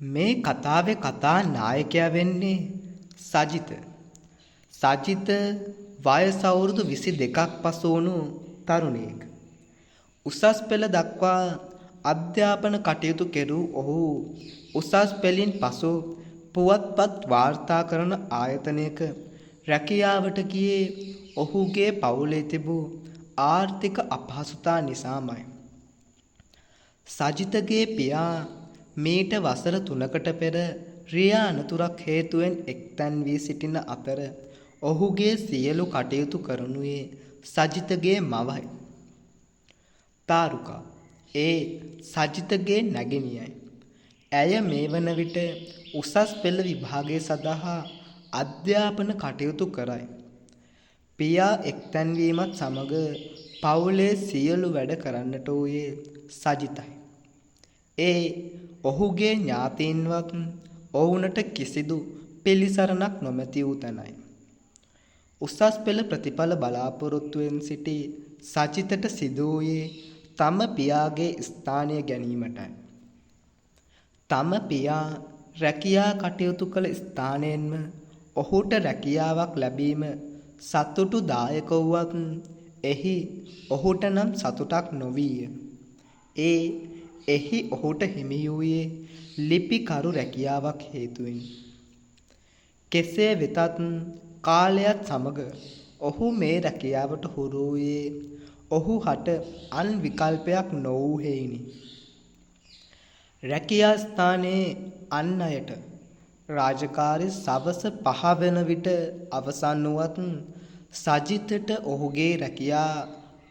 මේ කතාවේ කතා නායකයා වෙන්නේ සජිත. සජිත වයස අවුරුදු 22ක් පසු වුණු තරුණයෙක්. උසස් පෙළ දක්වා අධ්‍යාපන කටයුතු කෙරූ ඔහු උසස් පෙළින් පසු පුවත්පත් වාර්තා කරන ආයතනයක රැකියාවට ගියේ ඔහුගේ පවුලේ තිබූ ආර්ථික අපහසුතා නිසාමයි. සජිතගේ පියා මීට වසර 3කට පෙර රියා අනතුරක් හේතුවෙන් එක්තැන් වී සිටින අතර ඔහුගේ සියලු කටයුතු කරනුයේ සජිතගේ මවයි. තාරුකා ඒ සජිතගේ නැගණියයි. ඇය මේ වන විට උසස් පෙළ විභාගය සඳහා අධ්‍යාපන කටයුතු කරයි. පියා එක්තැන් වීමත් සමග පවුලේ සියලු වැඩ කරන්නට වූයේ සජිතයි. ඒ ඔහුගේ ඥාතීන්වත් ඔවුනට කිසිදු පිළිසරණක් නොමැති වූ තැනයි. උසස් පෙළ ප්‍රතිඵල බලාපොරොත්තුවෙන් සිටි සජිතට සිදු වූයේ තම පියාගේ ස්ථානය ගැනීමටයි. තම පියා රැකියා කටයුතු කළ ස්ථානයෙන්ම ඔහුට රැකියාවක් ලැබීම සතුටුදායක වුවත් එහි ඔහුට නම් සතුටක් නොවීය. එහි ඔහුට හිමි වූයේ ලිපිකරු රැකියාවක් හේතුවෙනි. කෙසේ වෙතත් කාලයත් සමග ඔහු මේ රැකියාවට හුරු වූයේ ඔහු හට අන් විකල්පයක් නොවූ හේයිනි. රැකියා ස්ථානයේ අන් අයට රාජකාරි සවස 5 වෙන විට අවසන් වුවත් සජිතට ඔහුගේ රැකියා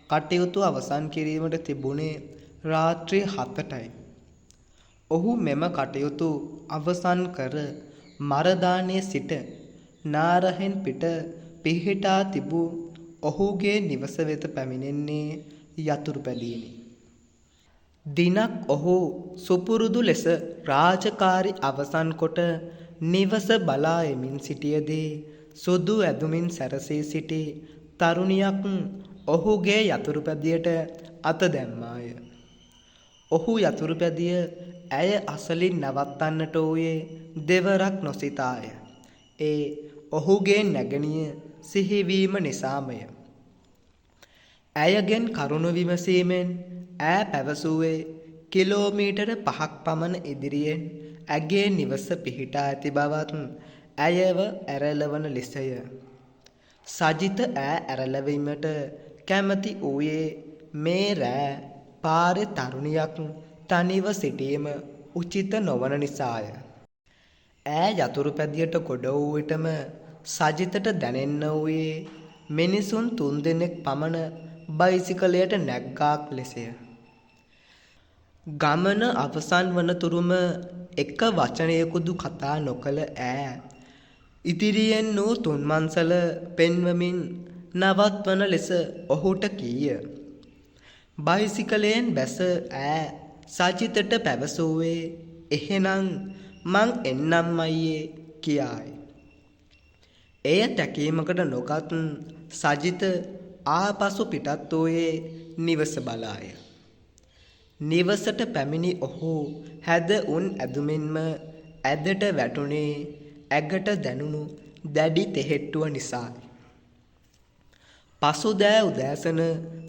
කටයුතු අවසන් කිරීමට තිබුණේ රාත්‍රී 7ටයි. ඔහු මෙම කටයුතු අවසන් කර මරදානයේ සිට නාරහෙන් පිට පිහිටා තිබූ ඔහුගේ නිවස වෙත පැමිණෙන්නේ යතුරුපැදියෙනි. දිනක් ඔහු සුපුරුදු ලෙස රාජකාරි අවසන් කොට නිවස බලා එමින් සිටියදී සුදු ඇඳුමින් සැරසී සිටි තරුණියක් ඔහුගේ යතුරුපැදියට අත දැම්මාය. ඔහු යතුරුපැදිය ඇය අසලින් නවත්තන්නට වූයේ දෙවරක් නොසිතාය. ඔහුගේ නැගණිය සිහිවීම නිසාමය. ඇයගෙන් කරුණු විමසීමෙන් ඈ පැවසුවේ කිලෝමීටර 5ක් පමණ ඉදිරියෙන් ඇගේ නිවස පිහිටා ඇති බවත් ඇයව ඇරලවන ලෙසය. සජිත ඇරලවීමට කැමති වූයේ මේ රෑ පාරේ තරුණියක් තනිව සිටීම උචිත නොවන නිසාය. යතුරුපැදියට ගොඩ වූ විටම සජිතට දැනෙන්න වූයේ මිනිසුන් 3 දෙනෙක් පමණ බයිසිකලයට නැග්ගාක් ලෙසය. ගමන අවසන් වන තුරුම එක වචනයකුදු කතා නොකළ ඉදිරියෙන් වූ තුන්මන්සල පෙන්වමින් නවත්වන ලෙස ඔහුට කීය. බයිසිකලයෙන් බැස සජිතට පැවසුවේ එහෙනම් මං එන්නම් අයියේ කියායි. එය තැකීමකට නොගත් සජිත ආපසු පිටත් වූයේ නිවස බලාය. නිවසට පැමිණි ඔහු හැද උන් ඇඳුමින්ම ඇදට වැටුනේ ඇඟට දැනුණු දැඩි තෙහෙට්ටුව නිසායි. පසුදෑ උදෑසන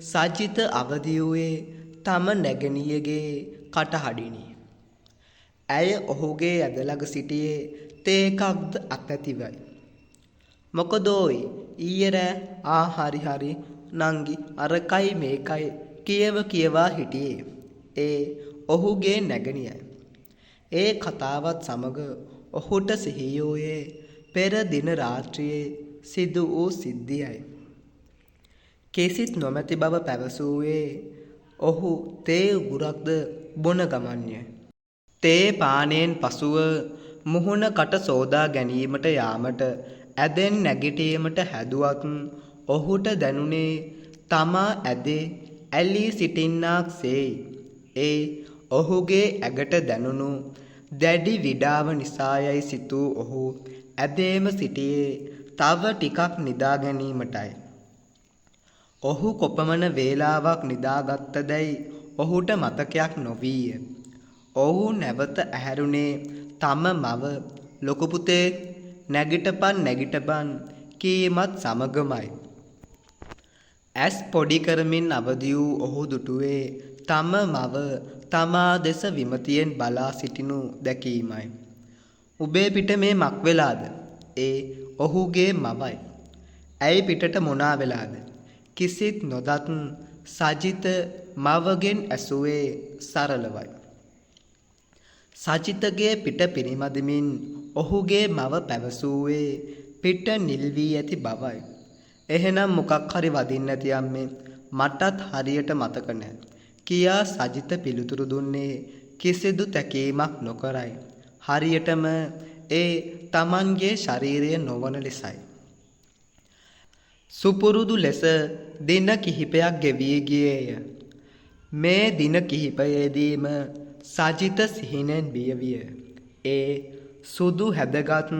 සජිත අවදි වූයේ තම නැගණියගේ කටහඬිනි. ඇය ඔහුගේ ඇද ළඟ සිටියේ තේ එකක්ද අත්ැතිවයි. මොකදෝයි ඊයේ රෑ හරි නංගි අරකයි මේකයි කියවා හිටියේ. ඔහුගේ නැගණියයි. කතාවත් සමග ඔහුට සිහියෝයේ පෙර දින රාත්‍රියේ සිදු වූ සිද්ධියයි. කිසිත් නොමැති බව පැවසුවේ ඔහු තේ උගුරක්ද බොන ගමන්ය. තේ පානයෙන් පසුව මුහුණකට සෝදා ගැනීමට යාමට ඇදෙන් නැගිටීමට හැදුවත් ඔහුට දැනුනේ තමා ඇදේ ඇලී සිටින්නාක් සේයි. ඔහුගේ ඇඟට දැනුණු දැඩි විඩාව නිසායයි සිතූ ඔහු ඇදේම සිටියේ තව ටිකක් නිදා ගැනීමටයි. ඔහු කොපමණ වේලාවක් නිදාගත්තදැයි ඔහුට මතකයක් නොවීය. ඔහු නැවත ඇහැරුණේ තම මව ලොකු පුතේ නැගිටපන් කීමත් සමගමයි. ඇස් පොඩි කරමින් අවදි වූ ඔහු දුටුවේ තම මව තමා දෙස විමතියෙන් බලා සිටිනු දැකීමයි. උබේ පිට මේ මක් වෙලාද? ඒ ඔහුගේ මවයි. ඇයි පිටට මොනා වෙලාද? කිසිත් නොදත් සජිත මවගෙන් ඇසුවේ සරලවයි. සජිතගේ පිට පිරිමදමින් ඔහුගේ මව පැවසූවේ පිට නිල් වී ඇති බවයි. එහෙනම් මොකක් හරි වදින්න ඇති අම්මේ, මටත් හරියට මතක නැහැ කියා සජිත පිළිතුරු දුන්නේ කිසිදු තැකීමක් නොකරයි. හරියටම ඒ තමන්ගේ ශරීරය නොවන ලෙසයි. සුපුරුදු ලෙස දින කිහිපයක් ගෙවී ගියේය. මේ දින කිහිපයේදීම සජිත සිහිනෙන් බිය විය. ඒ සුදු හැදගත්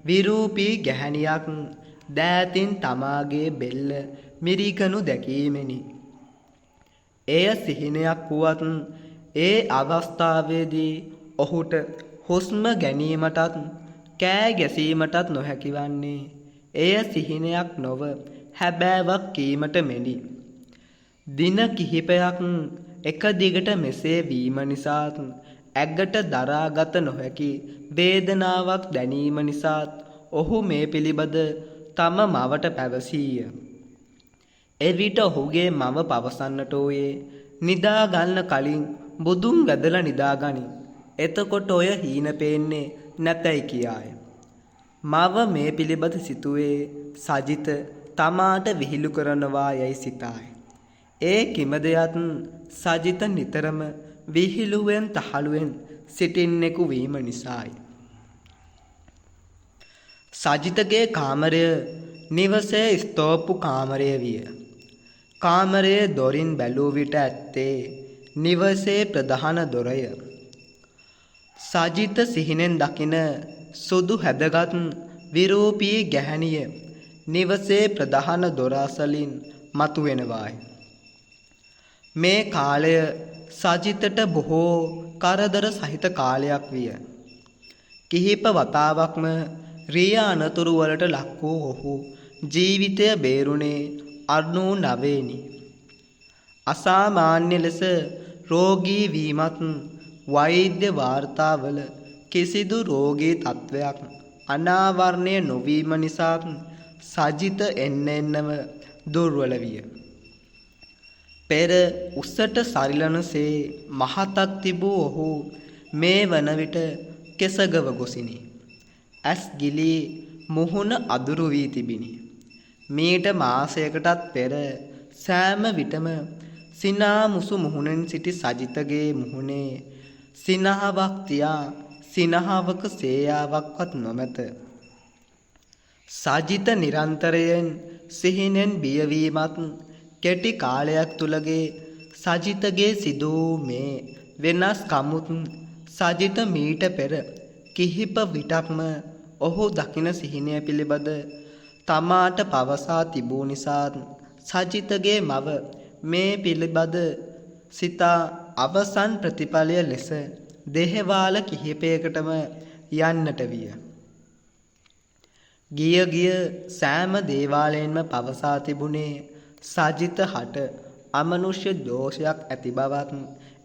විරූපී ගැහැණියක් දෑතින් තමාගේ බෙල්ල මිරිකනු දැකීමෙනි. එය සිහිනයක් වුවත් ඒ අවස්ථාවේදී ඔහුට හුස්ම ගැනීමටත් කෑ ගැසීමටත් නොහැකි වන්නේ එය සිහිනයක් නොව හැබෑවක් කීමට මෙනි. දින කිහිපයක් එක දිගට මෙසේ වීම නිසාත් ඇගට දරාගත නොහැකි වේදනාවක් දැනීම නිසාත් ඔහු මේ පිළිබඳ තම මවට පැවසීය. එවිට ඔහුගේ මව පවසන්නට වූයේ නිදාගන්න කලින් බුදුන් වැදලා නිදාගනි. එතකොට ඔය හීන පේන්නේ නැතයි කියාය. මව මේ පිළිබඳ සිතුවේ සජිත තමාට විහිළු කරනවා යයි සිතාය. ඒ කිමදයත් සජිත නිතරම විහිළුවෙන් තහළුවෙන් සිටින්නෙකු වීම නිසායි. සජිතගේ කාමරය නිවසේ ස්තෝප්පු කාමරය විය. කාමරයේ දොරින් බැලූ විට ඇත්තේ නිවසේ ප්‍රධාන දොරය. සජිත සිහිනෙන් දකින සුදු හැදගත් විරූපී ගැහැණිය නිවසේ ප්‍රධාන දොර අසලින් මතුවෙනවායි. මේ කාලය සජිතට බොහෝ කරදර සහිත කාලයක් විය. කිහිප වතාවක්ම රිය අනතුරු වලට ලක් වූ ඔහු ජීවිතය බේරුණේ 99වෙනි. අසාමාන්‍ය ලෙස රෝගී වීමත් වෛද්‍ය වාර්තාවල කිසිදු රෝගී තත්වයක් අනාවරණය නොවීම නිසා සජිත එන්නම දුර්වල විය. පෙර උසට සරිලනසේ මහතක් තිබූ ඔහු මේ වන විට කෙසගව ගොසිනි. ඇස් ගිලී මුහුණ අදුරු වී තිබිනි. මීට මාසයකටත් පෙර සෑම විටම සිනා මුසු මුහුණෙන් සිටි සජිතගේ මුහුණේ සිනහවක් තියා සිනහවක සේයාවක්වත් නොමැත. සජිත නිරන්තරයෙන් සිහිනෙන් බියවීමත් කෙටි කාලයක් තුලගේ සජිතගේ සිදු මේ වෙනස් කමුත් සජිත මීට පෙර කිහිප විටක්ම ඔහු දකින සිහිනය පිළිබඳ තමාට පවසා තිබූ නිසා සජිතගේ මව මේ පිළිබඳ සිතා අවසන් ප්‍රතිඵලය ලෙස දෙහෙවාල කිහිපයකටම යන්නට විය. ගිය සෑම දේවාලයෙන්ම පවසා තිබුණේ සජිත හට අමනුෂ්‍ය දෝෂයක් ඇති බවත්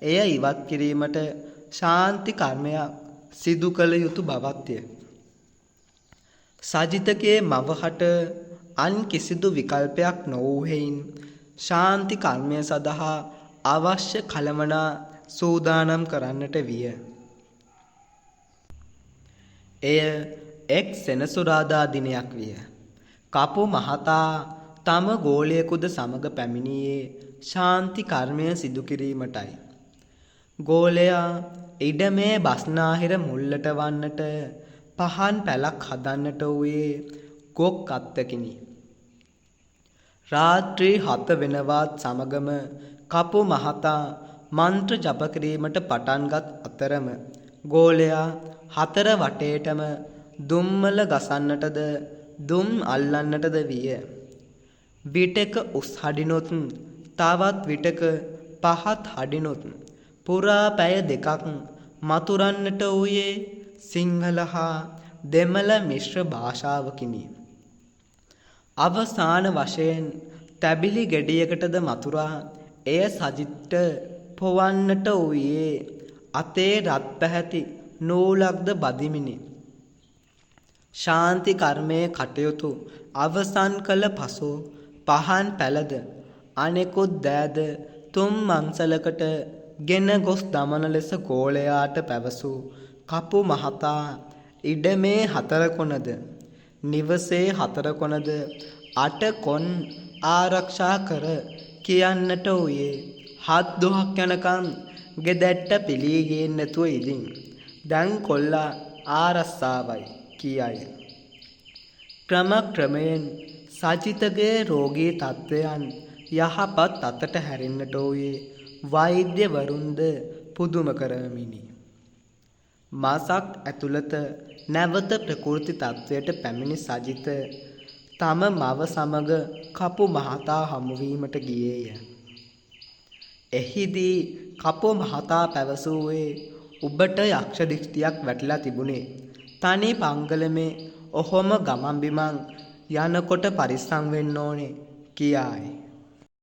එය ඉවත් කිරීමට ශාන්ති කර්මයක් සිදු කළ යුතු බවත්ය. සජිතගේ මවහට අන් කිසිදු විකල්පයක් නොවූ හේයින් ශාන්ති කර්මය සඳහා අවශ්‍ය කළමනා සූදානම් කරන්නට විය. එය එක් සෙනසුරාදා දිනයක් විය. කපු මහතා තම ගෝලයෙකුද සමග පැමිණියේ ශාන්ති කර්මය සිදු කිරීමටයි. ගෝලයා ඉඩමේ බස්නාහිර මුල්ලට වන්නට පහන් පැලක් හදන්නට වූයේ ගොක් අත්තකිනි. රාත්‍රී 7 වෙනවත් සමගම කපු මහතා මන්ත්‍ර ජප කිරීමට පටන්ගත් අතරම ගෝලයා 4 වටේටම දුම්මල ගසන්නටද දුම් අල්ලන්නටද විය. විටක උස් හඩිනොත් තවත් විටක පහත් හඩිනොත් පුරා පැය 2ක් මතුරන්නට වූයේ සිංහල හා දෙමළ මිශ්‍ර භාෂාවකිනි. අවසාන වශයෙන් තැබිලි ගෙඩියකටද මතුරා එය සජිත්ට පොවන්නට වූයේ අතේ රත් පැහැති නූලක්ද බදිමිනි. ශාන්ති කර්මයේ කටයුතු අවසන් කළ පසු පහන් පැළද අනෙකුත් දෑද තුන් මංසලකට ගෙන ගොස් දමන ලෙස ගෝලයාට පැවසූ කපු මහතා ඉඩමේ 4 කොනද නිවසේ 4 කොනද 8 කොන් ආරක්ෂා කර කියන්නට වූයේ 7 දොහක් යනකම් ගෙදැට්ට පිළී ගේන්න නැතුව ඉදින් දැන් කොල්ලා ආරස්සාවයි කියයි. ක්‍රමයෙන් සජිතගේ රෝගී තත්ත්වයන් යහපත් අතට හැරෙන්නට වූයේ වෛද්‍යවරුන්ද පුදුම කරමිනි. මාසක් ඇතුළත නැවත ප්‍රකෘති තත්ත්වයට පැමිණි සජිත තම මව සමග කපු මහතා හමුවීමට ගියේය. එහිදී කපු මහතා පැවසුවේ ඔබට යක්ෂ දිෂ්ටියක් වැටිලා තිබුණේ තනි පංගලමේ ඔහොම ගමන් බිමන් යනකොට පරිස්සම් වෙන්න ඕනේ කියායි.